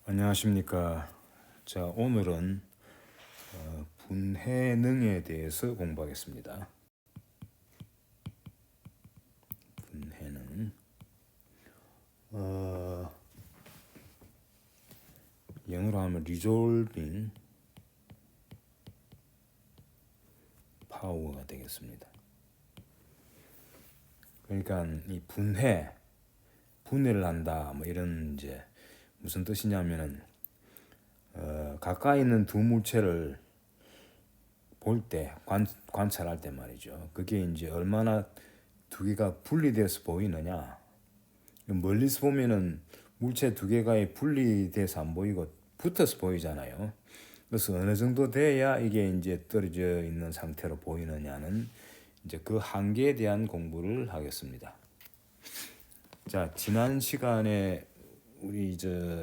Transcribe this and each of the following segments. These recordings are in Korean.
안녕하십니까. 자, 오늘은 분해능에 대해서 공부하겠습니다. 분해능. 영어로 하면 resolving power가 되겠습니다. 그러니까 이 분해를 한다, 뭐 이런 이제 무슨 뜻이냐면은 가까이 있는 두 물체를 볼 때 관찰할 때 말이죠. 그게 이제 얼마나 두 개가 분리돼서 보이느냐. 멀리서 보면은 물체 두 개가 분리돼서 안 보이고 붙어서 보이잖아요. 그래서 어느 정도 돼야 이게 이제 떨어져 있는 상태로 보이느냐는 이제 그 한계에 대한 공부를 하겠습니다. 자, 지난 시간에 우리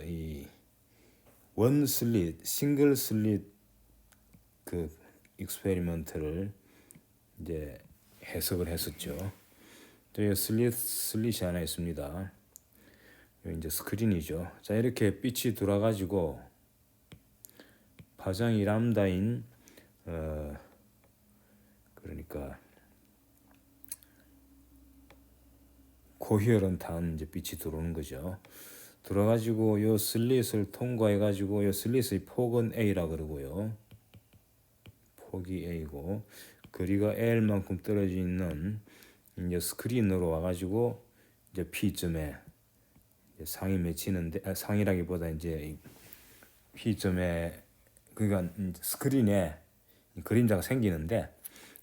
이 원 슬릿, 싱글 슬릿 그 익스페리먼트를 이제 해석을 했었죠. 또 슬릿이 하나 있습니다. 이제 스크린이죠. 자, 이렇게 빛이 들어가지고 파장이 람다인 그러니까 코히어런트한 이제 빛이 들어오는 거죠. 들어가지고 요 슬릿을 통과해가지고 요 슬릿의 폭은 A라 그러고요. 폭이 A고 거리가 L만큼 떨어져 있는 이제 스크린으로 와가지고 이제 P점에 상이 맺히는데 상이라기보다 이제 P점에 그러니까 스크린에 그림자가 생기는데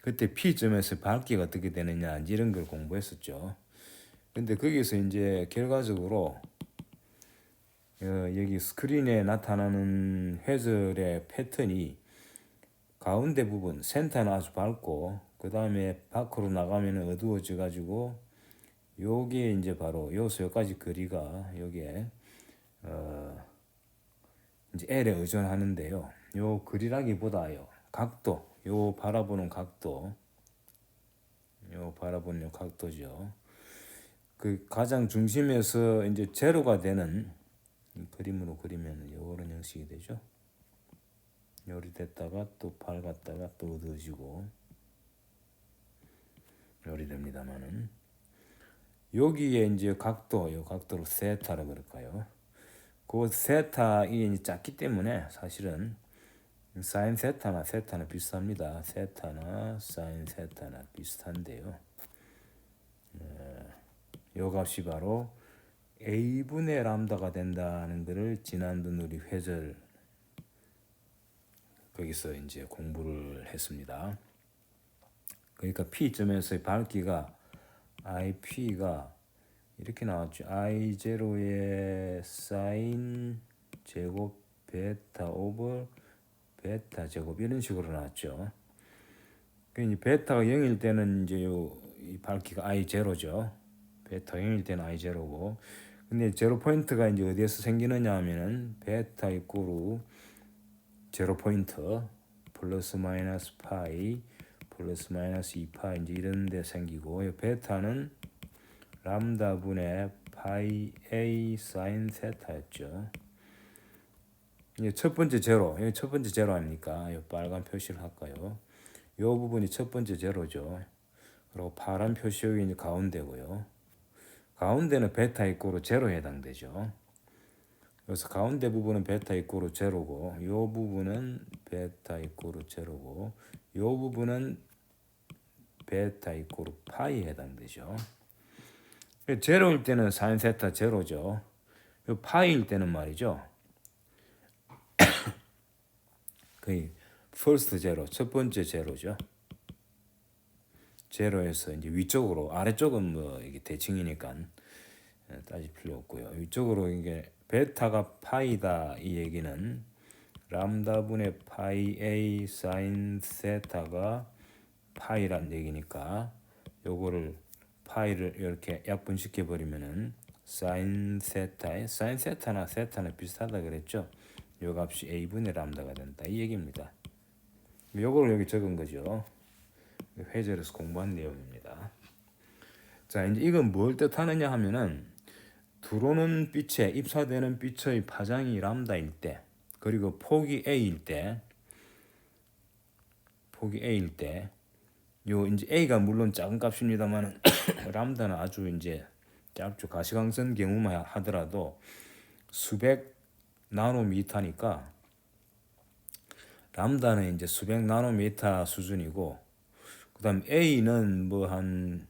그때 P점에서 밝기가 어떻게 되느냐 이런 걸 공부했었죠. 근데 거기서 이제 결과적으로 여기 스크린에 나타나는 회절의 패턴이 가운데 부분 센터는 아주 밝고 그 다음에 밖으로 나가면 어두워져 가지고 요게 이제 바로 여기까지 거리가 요게 이제 L에 의존하는데요. 요 거리라기보다요 각도, 요 바라보는 각도죠. 그 가장 중심에서 이제 제로가 되는 그림으로 그리면 요런 형식이 되죠. 요리 됐다가 또 밝았다가 또 어두워지고 요리 됩니다만은 여기에 이제 요 각도를 세타라 그럴까요? 그 세타 이게 작기 때문에 사실은 사인 세타나 세타는 비슷합니다. 세타나 사인 세타나 비슷한데요. 요 값이 바로 A분의 람다가 된다는 것을 지난번 우리 회절 거기서 이제 공부를 했습니다. 그러니까 P점에서의 밝기가 IP가 이렇게 나왔죠. I0의 사인 제곱 베타 오버 베타 제곱 이런 식으로 나왔죠. 그 베타가 0일 때는 이제 이 밝기가 I0죠. 베타 0일 때는 I0고. 근데 제로 포인트가 이제 어디에서 생기느냐 하면은 베타 이꼬르 제로 포인트 플러스 마이너스 파이 플러스 마이너스 2파 이제 이런 데 생기고 이 베타는 람다 분의 파이 A 사인 세타였죠. 이제 첫 번째 제로, 여기 첫 번째 제로 아닙니까? 이 빨간 표시를 할까요? 이 부분이 첫 번째 제로죠. 그리고 파란 표시 여기 이제 가운데고요. 가운데는 베타 이꼬르 제로에 해당되죠. 그래서 가운데 부분은 베타 이꼬르 제로고, 이 부분은 베타 이꼬르 제로고, 이 부분은 베타 이꼬르 파이에 해당되죠. 제로일 때는 사인 세타 제로죠. 이 파이일 때는 말이죠. 거의 first 제로, 첫 번째 제로죠. 제로에서 이제 위쪽으로 아래쪽은 뭐 이게 대칭이니까 따질 필요 없고요. 위쪽으로 이게 베타가 파이다 이 얘기는 람다 분의 파이 A 사인 세타가 파이란 얘기니까 요거를 파이를 이렇게 약분시켜 버리면은 사인 세타나 세타는 비슷하다 그랬죠. 요 값이 A분의 람다가 된다 이 얘기입니다. 요거를 여기 적은 거죠. 회절에서 공부한 내용입니다. 자, 이제 이건 뭘 뜻하느냐 하면은 들어오는 빛에 입사되는 빛의 파장이 람다일 때, 그리고 폭이 A일 때, 요 이제 A가 물론 작은 값입니다만 람다는 아주 이제 짧죠. 가시광선 경우만 하더라도 수백 나노미터니까 람다는 이제 수백 나노미터 수준이고, 그다음 A는 뭐 한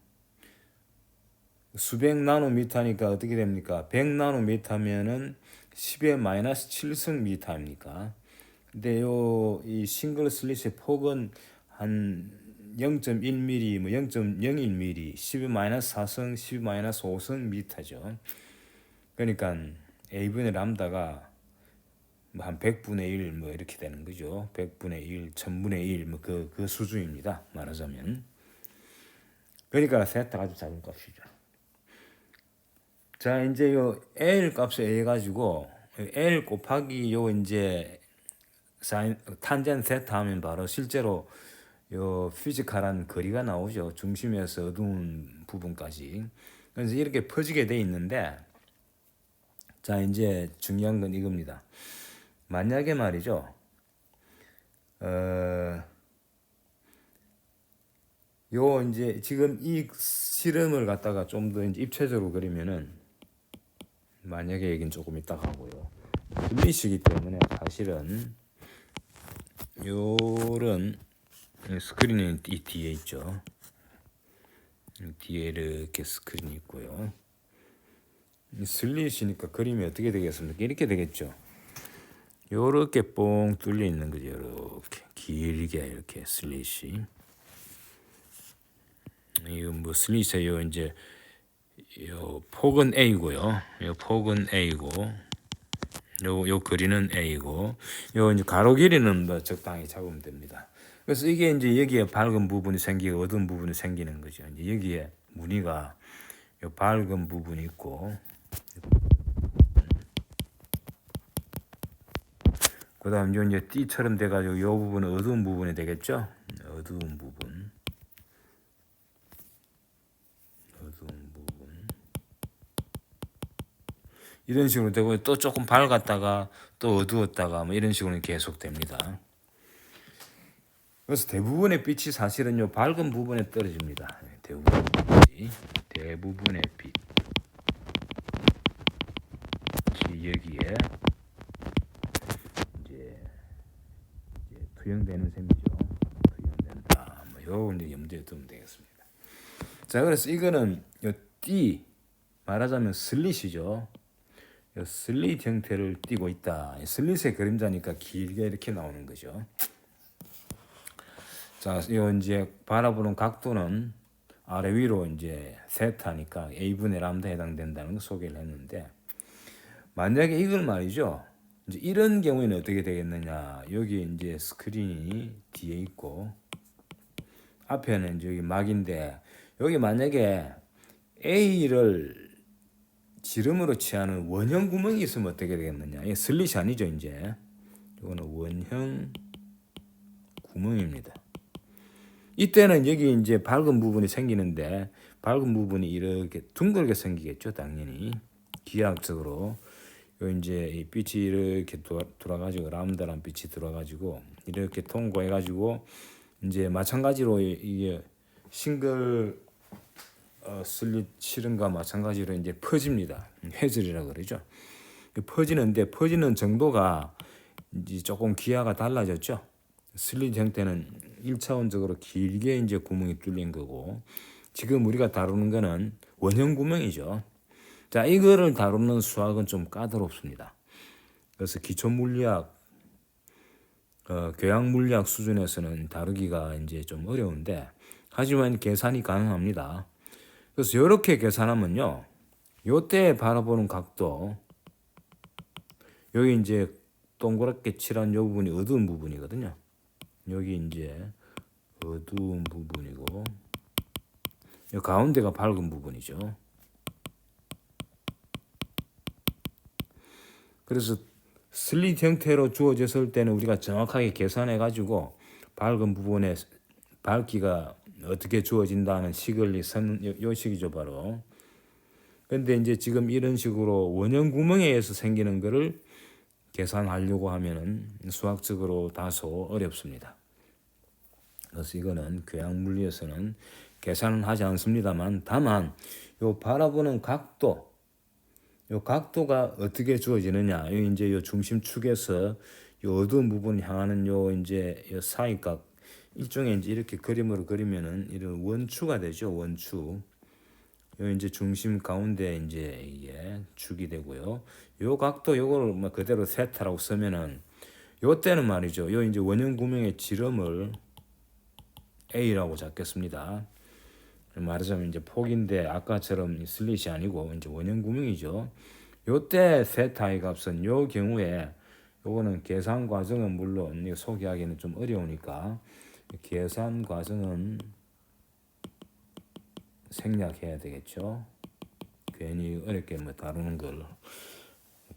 수백 나노미터니까 어떻게 됩니까? 100 나노미터면은 10의 마이너스 7승 미터입니까? 근데 이 싱글 슬릿의 폭은 한 0.1mm, 뭐 0.01mm, 10의 마이너스 4승, 10의 마이너스 5승 미터죠. 그러니까 A분의 람다가 뭐 한 100분의 1 뭐 이렇게 되는 거죠. 100분의 1, 1000분의 1 뭐 그 수준입니다. 말하자면. 그러니까 세타가 아주 작은 값이죠. 자, 이제 요 L 값을 A 가지고 L 곱하기 요 이제 사인 탄젠 세타 하면 바로 실제로 요 피지컬한 거리가 나오죠. 중심에서 어두운 부분까지. 그래서 이렇게 퍼지게 돼 있는데, 자, 이제 중요한 건 이겁니다. 만약에 말이죠. 요 이제 지금 이 실험을 갖다가 좀 더 이제 입체적으로 그리면은, 만약에 얘기는 조금 이따 가고요. 슬릿이기 때문에 사실은 요런 스크린이 이 뒤에 있죠. 뒤에 이렇게 스크린이 있고요. 슬릿이니까 그림이 어떻게 되겠습니까? 이렇게 되겠죠. 요렇게 뻥 뚫려 있는 거죠. 요렇게 길게 이렇게 슬릿이. 이거 뭐 슬릿의 요 이제 요 폭은 A고요. 요 폭은 A고, 요 거리는 A고, 요 이제 가로 길이는 뭐 적당히 잡으면 됩니다. 그래서 이게 이제 여기에 밝은 부분이 생기고 어두운 부분이 생기는 거죠. 이제 여기에 무늬가 요 밝은 부분이 있고, 그다음 요 이제 띠처럼 돼가지고 요 부분은 어두운 부분이 되겠죠. 어두운 부분. 이런 식으로 되고, 또 조금 밝았다가 또 어두웠다가 뭐 이런 식으로 계속 됩니다. 그래서 대부분의 빛이 사실은 요 밝은 부분에 떨어집니다. 대부분의 빛이 여기에 이제 투영되는 셈이죠. 투영된다. 뭐 요 이제 염두에 두면 되겠습니다. 자, 그래서 이거는 요 띠 말하자면 슬릿이죠. 요 슬릿 형태를 띠고 있다. 슬릿의 그림자니까 길게 이렇게 나오는 거죠. 자, 요 이제 바라보는 각도는 아래 위로 이제 세타니까 A분의 람다에 해당된다는 거 소개를 했는데, 만약에 이걸 말이죠. 이제 이런 경우에는 어떻게 되겠느냐. 여기 이제 스크린이 뒤에 있고, 앞에는 이제 여기 막인데, 여기 만약에 A를 지름으로 취하는 원형 구멍이 있으면 어떻게 되겠느냐. 이게 슬릿이 아니죠, 이제. 이거는 원형 구멍입니다. 이때는 여기 이제 밝은 부분이 생기는데, 밝은 부분이 이렇게 둥글게 생기겠죠, 당연히. 기하학적으로. 요 이제 이 빛이 이렇게 돌아가지고, 람다란 빛이 돌아가지고, 이렇게 통과해가지고, 이제 마찬가지로 이게 싱글 슬릿 실험과 마찬가지로 이제 퍼집니다. 회절이라 그러죠. 퍼지는데 퍼지는 정도가 이제 조금 기하가 달라졌죠. 슬릿 형태는 1차원적으로 길게 이제 구멍이 뚫린 거고, 지금 우리가 다루는 거는 원형 구멍이죠. 자, 이거를 다루는 수학은 좀 까다롭습니다. 그래서 기초 물리학, 교양 물리학 수준에서는 다루기가 이제 좀 어려운데, 하지만 계산이 가능합니다. 그래서 이렇게 계산하면요, 요때 바라보는 각도, 여기 이제 동그랗게 칠한 요 부분이 어두운 부분이거든요. 여기 이제 어두운 부분이고, 요 가운데가 밝은 부분이죠. 그래서 슬릿 형태로 주어졌을 때는 우리가 정확하게 계산해 가지고 밝은 부분에 밝기가 어떻게 주어진다는 식을 요 식이죠, 바로. 근데 이제 지금 이런 식으로 원형 구멍에 의해서 생기는 거를 계산하려고 하면은 수학적으로 다소 어렵습니다. 그래서 이거는 교양 물리에서는 계산은 하지 않습니다만, 다만 요 바라보는 각도, 요 각도가 어떻게 주어지느냐, 요 이제 요 중심축에서 요 어두운 부분 향하는 요 이제 요 사이각, 일종의 이제 이렇게 그림으로 그리면은 이런 원추가 되죠. 원추. 요 이제 중심 가운데 이제 이게 축이 되고요. 요 각도 요거를 뭐 그대로 세타라고 쓰면은 요 때는 말이죠. 요 이제 원형 구멍의 지름을 A라고 잡겠습니다. 말하자면 이제 폭인데 아까처럼 슬릿이 아니고 이제 원형 구멍이죠. 요때 세타의 값은 요 경우에 요거는 계산 과정은 물론 이거 소개하기는 좀 어려우니까 계산 과정은 생략해야 되겠죠. 괜히 어렵게 뭐 다루는 걸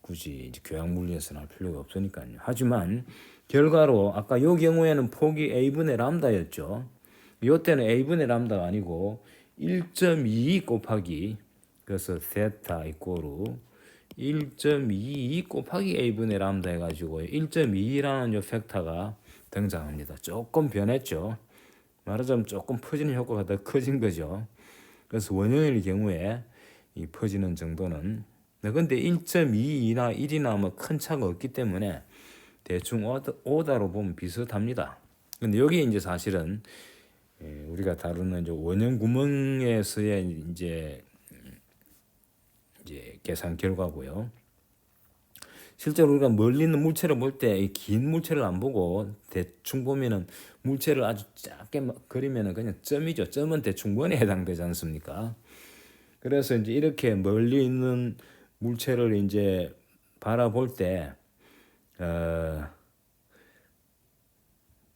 굳이 이제 교양 물리에서는 할 필요가 없으니까요. 하지만 결과로 아까 요 경우에는 폭이 a분의 람다였죠. 요 때는 a분의 람다가 아니고 1.22 곱하기, 그래서 세타 이꼬르 1.22 곱하기 a분의 람다 해가지고 1.22라는 요 팩터가 등장합니다. 조금 변했죠. 말하자면 조금 퍼지는 효과가 더 커진 거죠. 그래서 원형일 경우에 이 퍼지는 정도는, 근데 1.22나 1이나 뭐 큰 차가 없기 때문에 대충 오다로 보면 비슷합니다. 근데 여기 이제 사실은 우리가 다루는 이제 원형 구멍에서의 이제 계산 결과고요. 실제로 우리가 멀리 있는 물체를 볼 때 긴 물체를 안 보고 대충 보면은 물체를 아주 작게 그리면은 그냥 점이죠. 점은 대충 원에 해당되지 않습니까? 그래서 이제 이렇게 멀리 있는 물체를 이제 바라볼 때,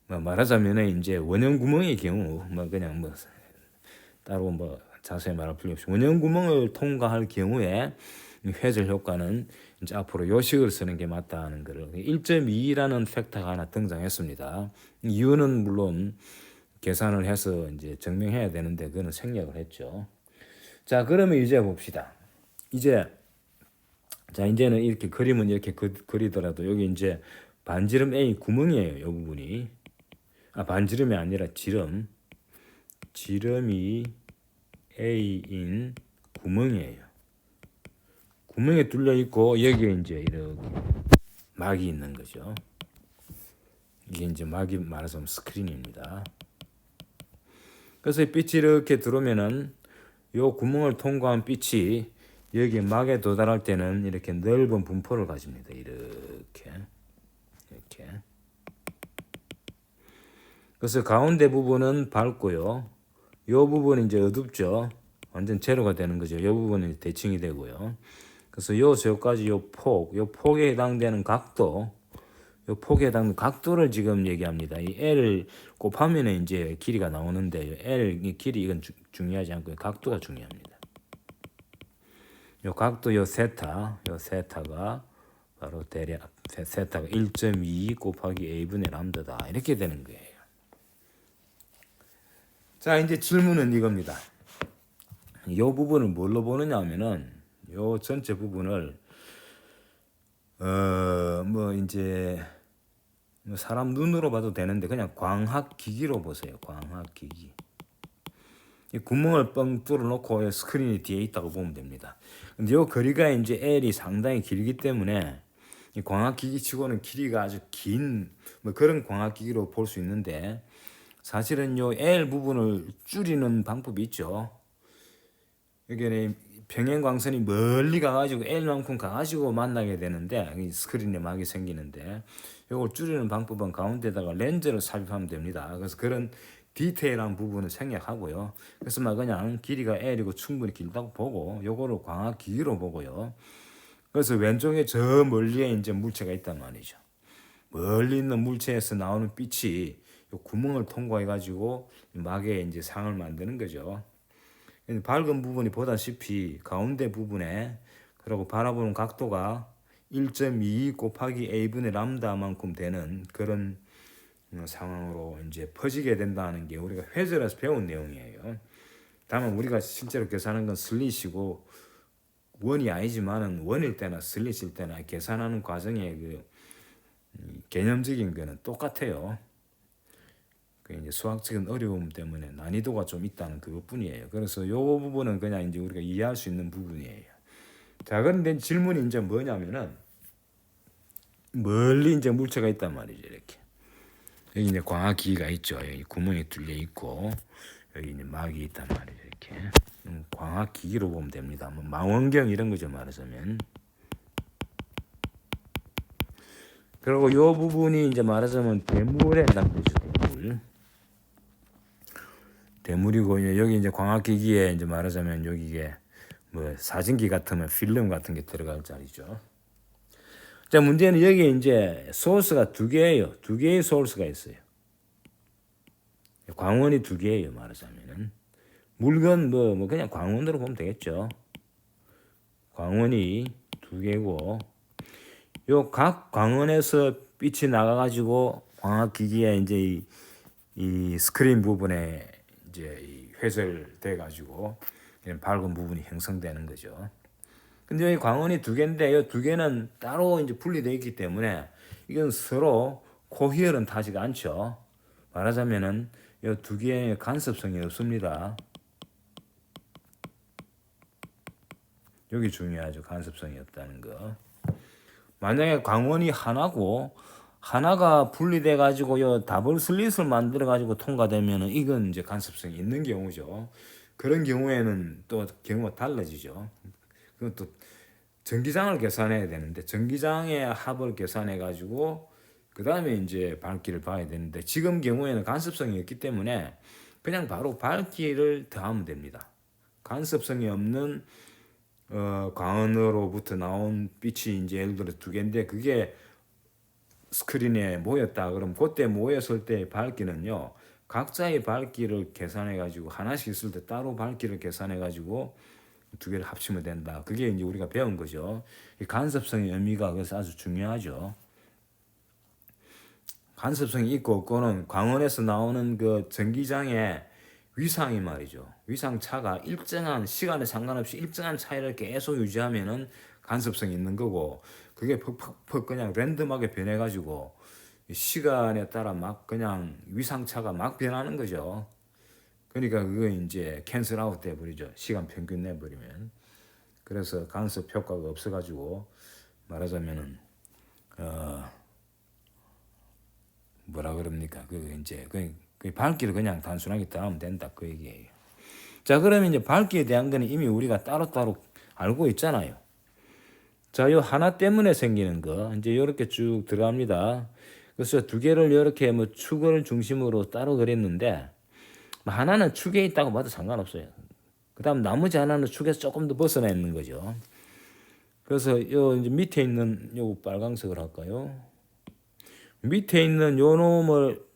뭐 말하자면은 이제 원형 구멍의 경우, 뭐 그냥 뭐 따로 뭐 자세히 말할 필요 없이 원형 구멍을 통과할 경우에 회절 효과는 이제 앞으로 요식을 쓰는 게 맞다는 거를 1.2라는 팩터가 하나 등장했습니다. 이유는 물론 계산을 해서 이제 증명해야 되는데 그거는 생략을 했죠. 자, 그러면 이제 봅시다. 이제는 이렇게 그림은 이렇게 그리더라도 여기 이제 반지름 A 구멍이에요. 이 부분이. 반지름이 아니라 지름. 지름이 A인 구멍이에요. 구멍에 뚫려 있고 여기에 이제 이렇게 막이 있는 거죠. 이게 이제 막이 말하자면 스크린입니다. 그래서 이 빛이 이렇게 들어오면은 요 구멍을 통과한 빛이 여기 막에 도달할 때는 이렇게 넓은 분포를 가집니다. 이렇게. 그래서 가운데 부분은 밝고요. 요 부분은 이제 어둡죠. 완전 제로가 되는 거죠. 요 부분은 대칭이 되고요. 그래서 요 저까지 요 폭에 해당되는 각도, 요 폭에 해당되는 각도를 지금 얘기합니다. 이 L을 곱하면 이제 길이가 나오는데 L 길이 이건 중요하지 않고 각도가 중요합니다. 요 각도 요 세타가 바로 대략 세타가 1.2 곱하기 a분의 람다다 이렇게 되는 거예요. 자, 이제 질문은 이겁니다. 이 부분을 뭘로 보느냐 하면은 요 전체 부분을 뭐 이제 사람 눈으로 봐도 되는데 그냥 광학 기기로 보세요. 광학 기기. 이 구멍을 뻥 뚫어 놓고 스크린이 뒤에 있다고 보면 됩니다. 근데 요 거리가 이제 L이 상당히 길기 때문에 이 광학 기기치고는 길이가 아주 긴 뭐 그런 광학 기기로 볼 수 있는데, 사실은 요 L 부분을 줄이는 방법이 있죠. 여기는 평행광선이 멀리 가가지고 L만큼 가가지고 만나게 되는데 스크린에 막이 생기는데, 이걸 줄이는 방법은 가운데다가 렌즈를 삽입하면 됩니다. 그래서 그런 디테일한 부분을 생략하고요. 그래서 막 그냥 길이가 L이고 충분히 길다고 보고 요거를 광학 기기로 보고요. 그래서 왼쪽에 저 멀리에 이제 물체가 있단 말이죠. 멀리 있는 물체에서 나오는 빛이 요 구멍을 통과해 가지고 막에 이제 상을 만드는 거죠. 밝은 부분이 보다시피 가운데 부분에, 그리고 바라보는 각도가 1.2 곱하기 a분의 람다만큼 되는 그런 상황으로 이제 퍼지게 된다는 게 우리가 회절에서 배운 내용이에요. 다만 우리가 실제로 계산하는 건 슬릿이고 원이 아니지만은 원일 때나 슬릿일 때나 계산하는 과정의 그 개념적인 거는 똑같아요. 그 이제 수학적인 어려움 때문에 난이도가 좀 있다는 그것뿐이에요. 그래서 요 부분은 그냥 이제 우리가 이해할 수 있는 부분이에요. 자, 그런데 질문이 이제 뭐냐면은 멀리 이제 물체가 있단 말이죠. 이렇게 여기 이제 광학기가 있죠. 여기 구멍이 뚫려 있고 여기 이제 막이 있단 말이죠. 이렇게 광학기기로 보면 됩니다. 뭐 망원경 이런 거죠 말하자면. 그리고 요 부분이 이제 말하자면 대물에 해당되죠. 대물. 대물이고 여기 이제 광학기기에 이제 말하자면 여기에 뭐 사진기 같으면 필름 같은 게 들어갈 자리죠. 자, 문제는 여기 이제 소스가 두 개예요. 두 개의 소스가 있어요. 광원이 두 개예요. 말하자면은 물건 뭐 그냥 광원으로 보면 되겠죠. 광원이 두 개고 요 각 광원에서 빛이 나가가지고 광학기기에 이제 이 스크린 부분에 이제 회설돼 가지고 밝은 부분이 형성되는 거죠. 근데 이 광원이 두 개인데 이 두 개는 따로 이제 분리되어 있기 때문에 이건 서로 코히어는 타지가 않죠. 말하자면은 이 두 개의 간섭성이 없습니다. 여기 중요하죠. 간섭성이 없다는 거. 만약에 광원이 하나고 하나가 분리돼 가지고 요 더블 슬릿을 만들어 가지고 통과되면은 이건 이제 간섭성이 있는 경우죠. 그런 경우에는 또 경우가 달라지죠. 그건 또 전기장을 계산해야 되는데 전기장의 합을 계산해 가지고 그 다음에 이제 밝기를 봐야 되는데 지금 경우에는 간섭성이 없기 때문에 그냥 바로 밝기를 더하면 됩니다. 간섭성이 없는 광원으로부터 나온 빛이 이제 예를 들어 두 개인데 그게 스크린에 모였다. 그럼 그때 모였을 때 밝기는요. 각자의 밝기를 계산해 가지고 하나씩 있을 때 따로 밝기를 계산해 가지고 두 개를 합치면 된다. 그게 이제 우리가 배운 거죠. 이 간섭성의 의미가 그래서 아주 중요하죠. 간섭성이 있고 없고는 광원에서 나오는 그 전기장의 위상이 말이죠. 위상 차가 일정한 시간에 상관없이 일정한 차이를 계속 유지하면은 간섭성이 있는 거고 그게 퍽퍽퍽 그냥 랜덤하게 변해가지고 시간에 따라 막 그냥 위상차가 막 변하는 거죠. 그러니까 그거 이제 캔슬 아웃 돼 버리죠. 시간 평균 내 버리면. 그래서 간섭 효과가 없어가지고 말하자면은 뭐라 그럽니까? 그 이제 그 밝기를 그냥 단순하게 따르면 된다 그 얘기예요. 자, 그러면 이제 밝기에 대한 거는 이미 우리가 따로따로 알고 있잖아요. 자, 요 하나 때문에 생기는 거 이제 이렇게 쭉 들어갑니다. 그래서 두 개를 이렇게 뭐 축을 중심으로 따로 그렸는데 하나는 축에 있다고 봐도 상관없어요. 그다음 나머지 하나는 축에서 조금 더 벗어나 있는 거죠. 그래서 요 이제 밑에 있는 요 빨강색을 할까요? 밑에 있는 요 놈을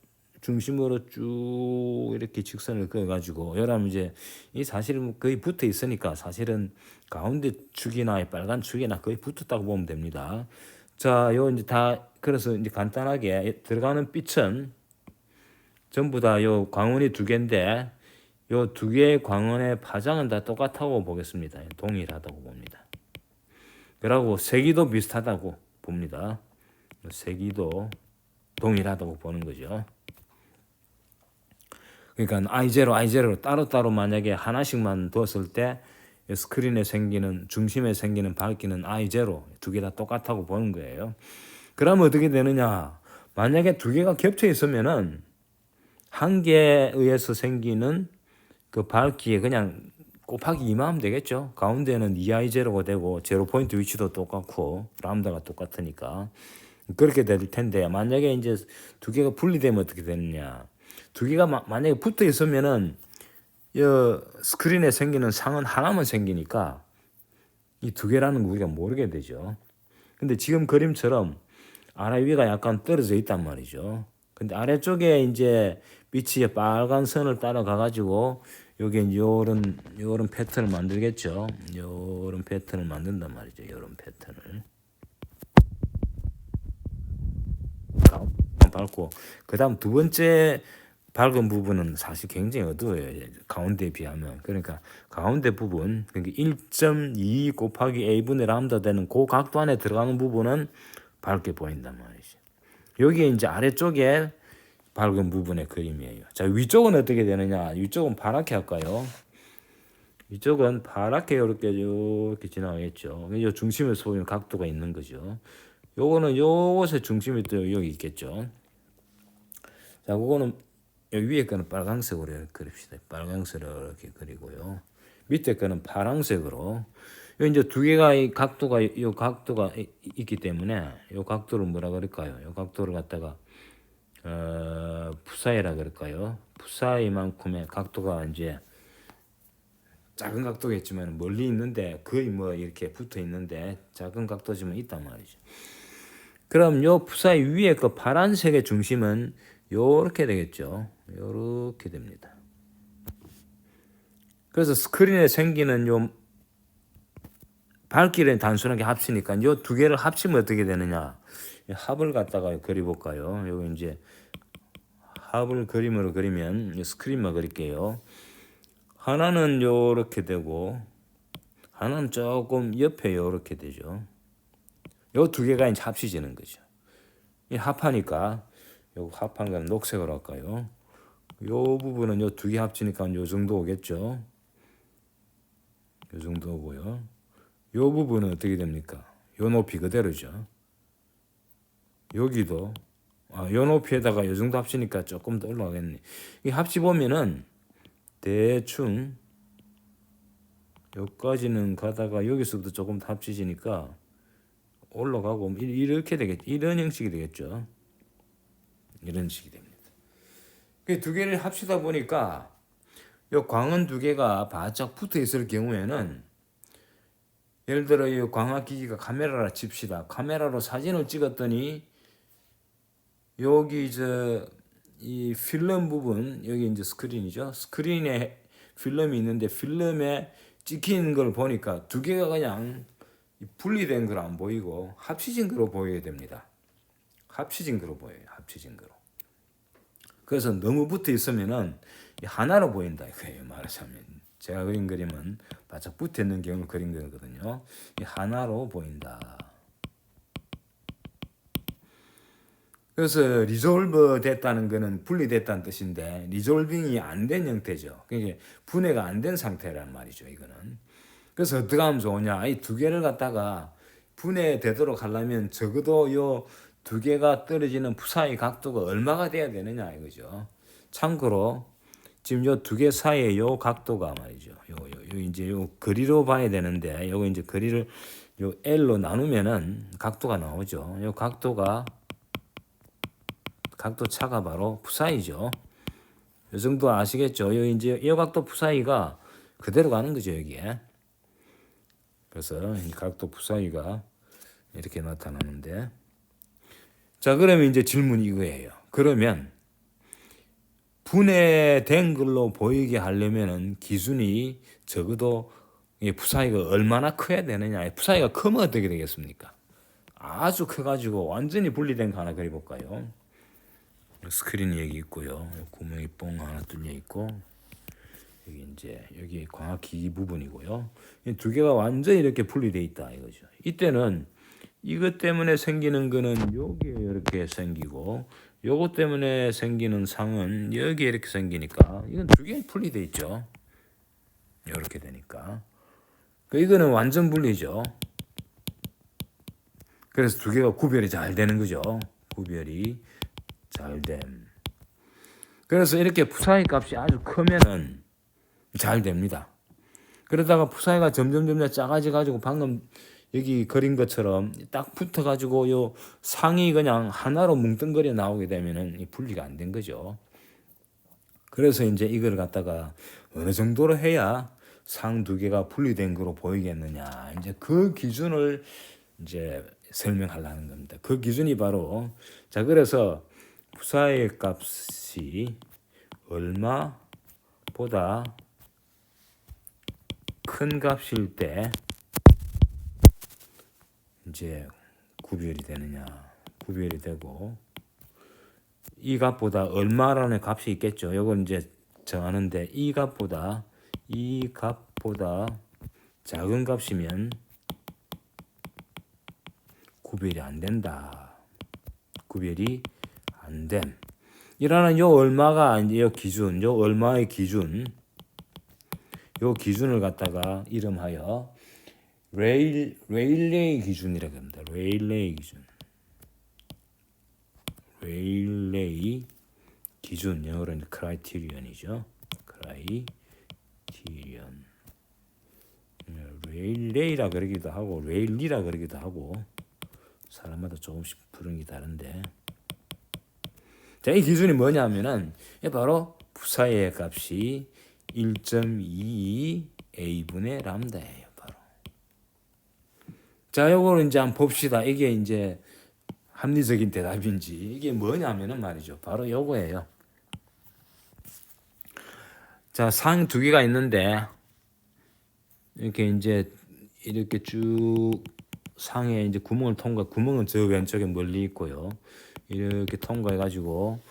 중심으로 쭉 이렇게 직선을 그어가지고 여러분 이제 이 사실은 거의 붙어 있으니까 사실은 가운데 축이나 빨간 축이나 거의 붙었다고 보면 됩니다. 자, 요 이제 다 그래서 이제 간단하게 들어가는 빛은 전부 다 요 광원이 두 개인데 요 두 개의 광원의 파장은 다 똑같다고 보겠습니다. 동일하다고 봅니다. 그리고 세기도 비슷하다고 봅니다. 세기도 동일하다고 보는 거죠. 그러니까 I0로 따로따로 만약에 하나씩만 뒀을 때 스크린에 생기는 중심에 생기는 밝기는 I0 두 개 다 똑같다고 보는 거예요. 그러면 어떻게 되느냐? 만약에 두 개가 겹쳐 있으면은 한 개에 의해서 생기는 그 밝기에 그냥 곱하기 2만 하면 되겠죠. 가운데는 2I0가 되고 제로 포인트 위치도 똑같고 람다가 똑같으니까 그렇게 될 텐데 만약에 이제 두 개가 분리되면 어떻게 되느냐? 두 개가 만약에 붙어 있으면은 이 스크린에 생기는 상은 하나만 생기니까 이 두 개라는 거 우리가 모르게 되죠. 근데 지금 그림처럼 아래 위가 약간 떨어져 있단 말이죠. 근데 아래쪽에 이제 빛이 빨간 선을 따라가 가지고 여기 요런 패턴을 만들겠죠. 요런 패턴을 만든단 말이죠. 요런 패턴을 밟고 그다음 두 번째 밝은 부분은 사실 굉장히 어두워요. 가운데에 비하면. 그러니까 가운데 부분, 그러니까 1.2 곱하기 a분의 람다 되는 그 각도 안에 들어가는 부분은 밝게 보인단 말이죠. 여기에 이제 아래쪽에 밝은 부분의 그림이에요. 자, 위쪽은 어떻게 되느냐? 위쪽은 파랗게 할까요? 이쪽은 파랗게 이렇게 지나가겠죠. 이 중심에서 보면 각도가 있는 거죠. 요거는 요것의 중심이 또 여기 있겠죠. 자, 그거는 여기 위에 거는 빨강색으로 이렇게 그립시다. 빨강색으로 이렇게 그리고요. 밑에 거는 파란색으로. 요 이제 두 개가 이 각도가 있기 때문에 요 각도를 뭐라 그럴까요? 요 각도를 갖다가 푸사이라 그럴까요? 푸사이만큼의 각도가 이제 작은 각도겠지만 멀리 있는데 거의 뭐 이렇게 붙어 있는데 작은 각도지만 있단 말이죠. 그럼 요 푸사이 위에 그 파란색의 중심은 요렇게 되겠죠. 요렇게 됩니다. 그래서 스크린에 생기는 요 밝기를 단순하게 합치니까 요 두 개를 합치면 어떻게 되느냐? 합을 갖다가 그려볼까요? 요거 이제 합을 그림으로 그리면 스크린만 그릴게요. 하나는 요렇게 되고 하나는 조금 옆에 요렇게 되죠. 요 두 개가 이제 합치지는 거죠. 이 합하니까 요 합한 건 녹색으로 할까요? 요 부분은 요 두 개 합치니까 요 정도 오겠죠. 요 정도 오고요. 요 부분은 어떻게 됩니까? 요 높이 그대로죠. 여기도 요 높이에다가 요 정도 합치니까 조금 더 올라가겠네. 이 합치 보면은 대충 여기까지는 가다가 여기서부터 조금 더 합치지니까 올라가고 이렇게 되겠죠. 이런 형식이 되겠죠. 이런 식이 됩니다. 그 두 개를 합치다 보니까 요 광원 두 개가 바짝 붙어 있을 경우에는 예를 들어 이 광학기기가 카메라라 칩시다. 카메라로 사진을 찍었더니 여기 이 필름 부분 여기 이제 스크린이죠. 스크린에 필름이 있는데 필름에 찍힌 걸 보니까 두 개가 그냥 분리된 걸 안 보이고 합치진 거로 보여야 됩니다. 합치진 거로 보여요. 합치진 거로. 그래서 너무 붙어 있으면은 하나로 보인다 이거예요. 말하자면 제가 그린 그림은 바짝 붙어 있는 경우를 그린 거거든요. 하나로 보인다. 그래서 리졸브 됐다는 거는 분리됐다는 뜻인데 리졸빙이 안 된 형태죠. 그게 분해가 안 된 상태란 말이죠. 이거는. 그래서 어떻게 하면 좋으냐? 이 두 개를 갖다가 분해되도록 하려면 적어도 요 두 개가 떨어지는 푸사이 각도가 얼마가 돼야 되느냐 이거죠. 참고로 지금 요 두 개 사이의 요 각도가 말이죠. 요 이제 요 거리로 봐야 되는데 요거 이제 거리를 요 L로 나누면은 각도가 나오죠. 요 각도 차가 바로 푸사이죠. 요 정도 아시겠죠? 요 이제 이 각도 푸사이가 그대로 가는 거죠, 여기에. 그래서 이 각도 푸사이가 이렇게 나타나는데 자, 그러면 이제 질문이 이거예요. 그러면 분해된 걸로 보이게 하려면은 기준이 적어도 푸사이가 얼마나 커야 되느냐. 푸사이가 크면 어떻게 되겠습니까? 아주 커가지고 완전히 분리된 거 하나 그려볼까요? 스크린이 여기 있고요. 구멍이 뽕 하나 뚫려 있고 여기 이제 여기 광학기기 부분이고요. 이 두 개가 완전히 이렇게 분리돼 있다 이거죠. 이때는 이것 때문에 생기는 거는 여기에 이렇게 생기고 요것 때문에 생기는 상은 여기에 이렇게 생기니까 이건 두 개 분리돼 있죠. 이렇게 되니까 이거는 완전 분리죠. 그래서 두 개가 구별이 잘 되는 거죠. 구별이 잘 됨. 그래서 이렇게 푸사이 값이 아주 크면은 잘 됩니다. 그러다가 푸사이가 점점 작아져 가지고 방금 여기 그린 것처럼 딱 붙어 가지고 요 상이 그냥 하나로 뭉뚱거려 나오게 되면은 이 분리가 안 된 거죠. 그래서 이제 이걸 갖다가 어느 정도로 해야 상 두 개가 분리된 거로 보이겠느냐. 이제 그 기준을 이제 설명하려는 겁니다. 그 기준이 바로 자 그래서 푸사이 값이 얼마보다 큰 값일 때 이제 구별이 되느냐. 구별이 되고 이 값보다 얼마라는 값이 있겠죠. 이건 이제 정하는데 이 값보다 작은 값이면 구별이 안 된다. 구별이 안 됨. 이라는 요 얼마가 요 기준, 요 얼마의 기준, 요 기준을 갖다가 이름하여 레일레이 기준이라고 합니다. 레일레이 기준. 레일레이 기준, 영어로는 크라이테리언이죠. 크라이테리언. 레일레이라 그러기도 하고 레일리라 그러기도 하고 사람마다 조금씩 부르는 게 다른데, 자, 이 기준이 뭐냐면은 바로 부사의 값이 1.22 a분의 람다예요. 바로. 자, 요거는 이제 한번 봅시다. 이게 이제 합리적인 대답인지 이게 뭐냐면은 말이죠. 바로 요거예요. 자, 상 두 개가 있는데 이렇게 이제 이렇게 쭉 상에 이제 구멍은 저 왼쪽에 멀리 있고요. 이렇게 통과해 가지고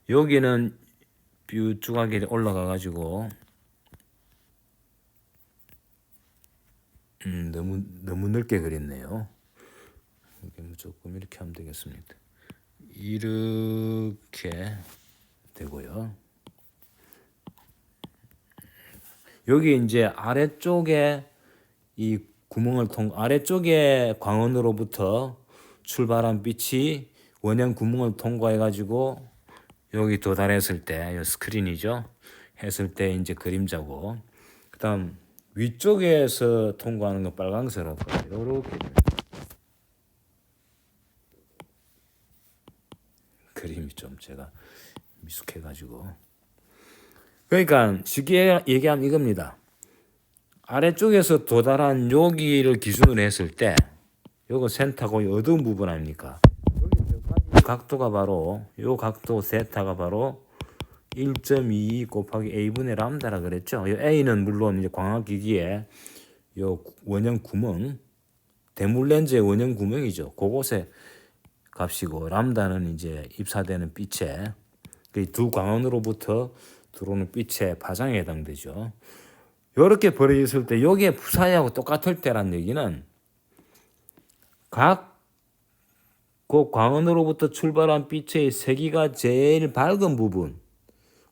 여기는 뾰족하게 올라가 가지고 너무 넓게 그렸네요. 조금 이렇게 하면 되겠습니다. 이렇게 되고요. 여기 이제 아래쪽에 이 구멍을 아래쪽에 광원으로부터 출발한 빛이 원형 구멍을 통과해 가지고 여기 도달했을 때, 이 스크린이죠. 했을 때 이제 그림자고, 그다음 위쪽에서 통과하는 건 빨강색으로 이렇게 그림이 좀 제가 미숙해 가지고, 그러니까 쉽게 얘기하면 이겁니다. 아래쪽에서 도달한 여기를 기준으로 했을 때, 요거 센터고 어두운 부분 아닙니까? 여기 각도가 바로 요 각도 세타가 바로 1.22 곱하기 a분의 람다라 그랬죠. 이 a는 물론 이제 광학기기에 요 원형 구멍, 대물 렌즈의 원형 구멍이죠. 그곳에 값이고, 람다는 이제 입사되는 빛의 그 두 광원으로부터 들어오는 빛의 파장에 해당되죠. 이렇게 벌어졌을 때 여기에 부사하고 똑같을 때란 얘기는 각 그 광원으로부터 출발한 빛의 세기가 제일 밝은 부분,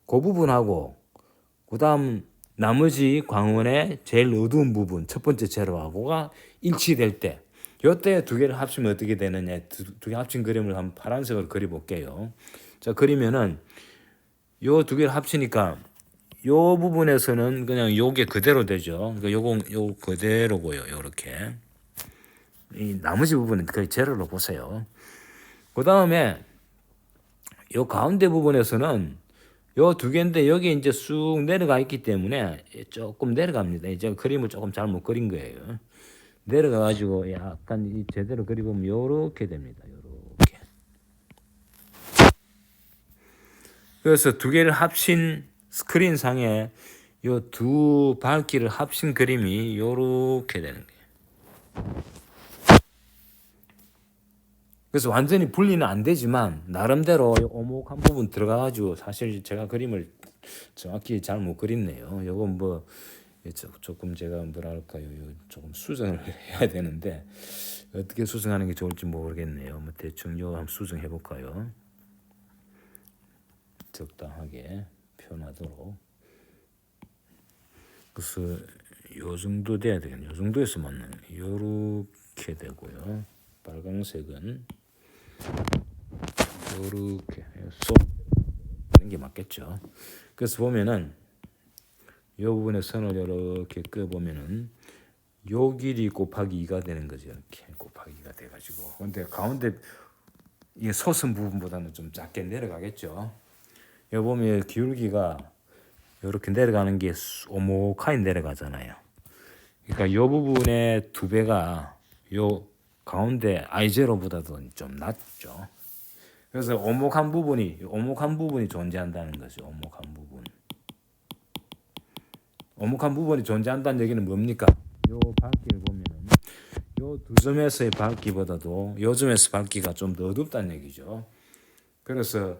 그 부분하고 그다음 나머지 광원의 제일 어두운 부분, 첫 번째 제로하고가 일치될 때, 이때 두 개를 합치면 어떻게 되느냐, 두 개 합친 그림을 한번 파란색으로 그려볼게요. 자, 그리면은 요 두 개를 합치니까 요 부분에서는 그냥 요게 그대로 되죠. 그러니까 요 그대로고요. 요렇게. 이 나머지 부분은 거의 제로로 보세요. 그 다음에 요 가운데 부분에서는 요 두 개인데 여기 이제 쑥 내려가 있기 때문에 조금 내려갑니다. 이제 그림을 조금 잘못 그린 거예요. 내려가 가지고 약간 제대로 그리면 요렇게 됩니다. 요렇게. 그래서 두 개를 합친 스크린 상에 요 두 밝기를 합친 그림이 요렇게 되는 거예요. 그래서 완전히 분리는 안 되지만 나름대로 오목한 부분 들어가가지고, 사실 제가 그림을 정확히 잘 못 그렸네요. 이건 뭐 조금 제가 뭐랄까요, 조금 수정을 해야 되는데 어떻게 수정하는 게 좋을지 모르겠네요. 뭐 대충 요 한번 수정해 볼까요? 적당하게 표현하도록. 그래서 요 정도 돼야 되겠네요. 요 정도에서만 요렇게 되고요. 빨강색은 요렇게 쏘는 게 맞겠죠. 그래서 보면은 이 부분의 선을 이렇게 끄 보면은 요 길이 곱하기 2가 되는 거죠. 이렇게 곱하기 2가 돼가지고. 근데 가운데 이 솟은 부분보다는 좀 작게 내려가겠죠. 여기 보면 기울기가 이렇게 내려가는 게 오목하게 내려가잖아요. 그러니까 이 부분의 2배가 요 가운데 I0보다도 좀 낮죠. 그래서 오목한 부분이 존재한다는 거죠. 오목한 부분이 존재한다는 얘기는 뭡니까? 요 밝기를 보면은 요 두 점에서의 밝기보다도 요 점에서 밝기가 좀 더 어둡다는 얘기죠. 그래서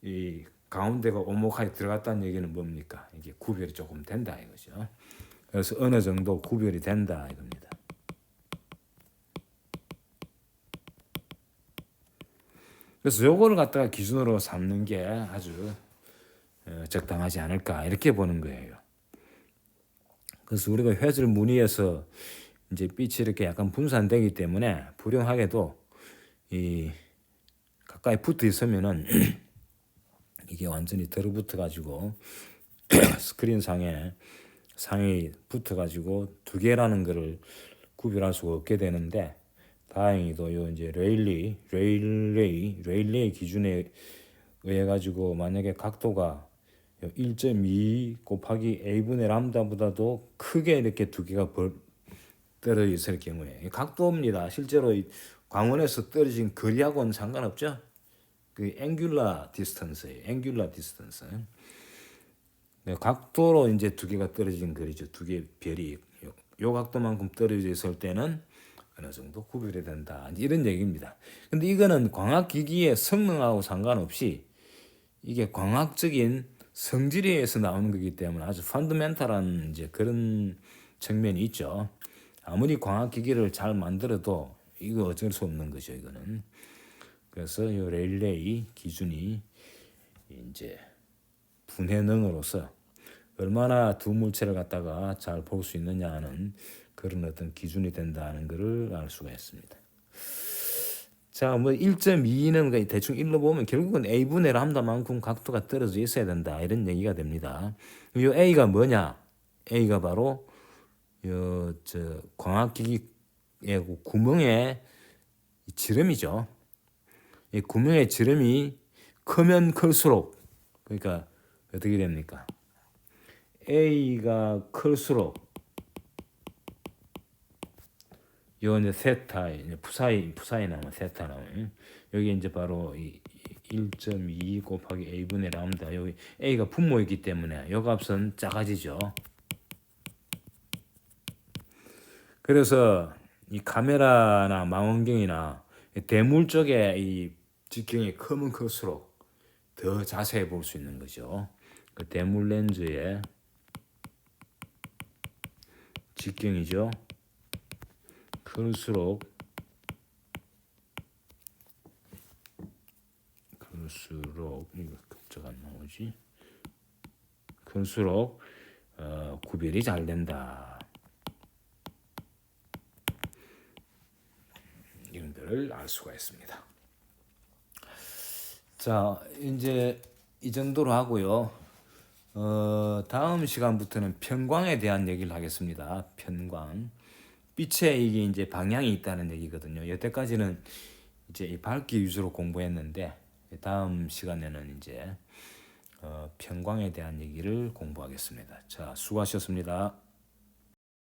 이 가운데가 오목하게 들어갔다는 얘기는 뭡니까? 이게 구별이 조금 된다 이거죠. 그래서 어느 정도 구별이 된다 이겁니다. 그래서 요거를 갖다가 기준으로 삼는 게 아주 적당하지 않을까 이렇게 보는 거예요. 그래서 우리가 회질 무늬에서 이제 빛이 이렇게 약간 분산되기 때문에 불행하게도 이 가까이 붙어 있으면은 이게 완전히 들어붙어 가지고 스크린 상에 붙어 가지고 두 개라는 거를 구별할 수가 없게 되는데 다행히도 요 이제 레일레이 기준에 의해 가지고 만약에 각도가 1.2 곱하기 a분의 람다보다도 크게 이렇게 두 개가 떨어져 있을 경우에 각도입니다. 실제로 광원에서 떨어진 거리하고는 상관없죠. 그 앵귤라 디스턴스예요. 앵귤라 디스턴스. 각도로 이제 두 개가 떨어진 거리죠. 두 개 별이 요 각도만큼 떨어져 있을 때는 어느 정도 구별이 된다. 이런 얘기입니다. 근데 이거는 광학기기의 성능하고 상관없이 이게 광학적인 성질에 의해서 나오는 거기 때문에 아주 펀더멘탈한 이제 그런 측면이 있죠. 아무리 광학기기를 잘 만들어도 이거 어쩔 수 없는 거죠. 이거는. 그래서 이 레일레이 기준이 이제 분해능으로서 얼마나 두 물체를 갖다가 잘 볼 수 있느냐 하는 그런 어떤 기준이 된다는 것을 알 수가 있습니다. 자, 뭐 1.2는 대충 1로 보면 결국은 a분의 람다만큼 각도가 떨어져 있어야 된다 이런 얘기가 됩니다. 이 a가 뭐냐? a가 바로 저 광학기기의 구멍의 지름이죠. 이 구멍의 지름이 크면 클수록 그러니까 어떻게 됩니까? a가 클수록 요 이제 세타 이제 푸사이 나면 세타 나면 여기 이제 바로 이 1.2 곱하기 a분의 람다 여기 a가 분모이기 때문에 요 값은 작아지죠. 그래서 이 카메라나 망원경이나 대물 쪽에 이 직경이 크면 클수록 더 자세히 볼 수 있는 거죠. 그 대물 렌즈의 직경이죠. 클수록 이거 갑자기 안 나오지? 클수록 구별이 잘 된다. 이런 것을 알 수가 있습니다. 자, 이제 이 정도로 하고요. 다음 시간부터는 편광에 대한 얘기를 하겠습니다. 편광. 빛에 이게 이제 방향이 있다는 얘기거든요. 여태까지는 이제 이 밝기 위주로 공부했는데 다음 시간에는 이제 편광에 대한 얘기를 공부하겠습니다. 자, 수고하셨습니다.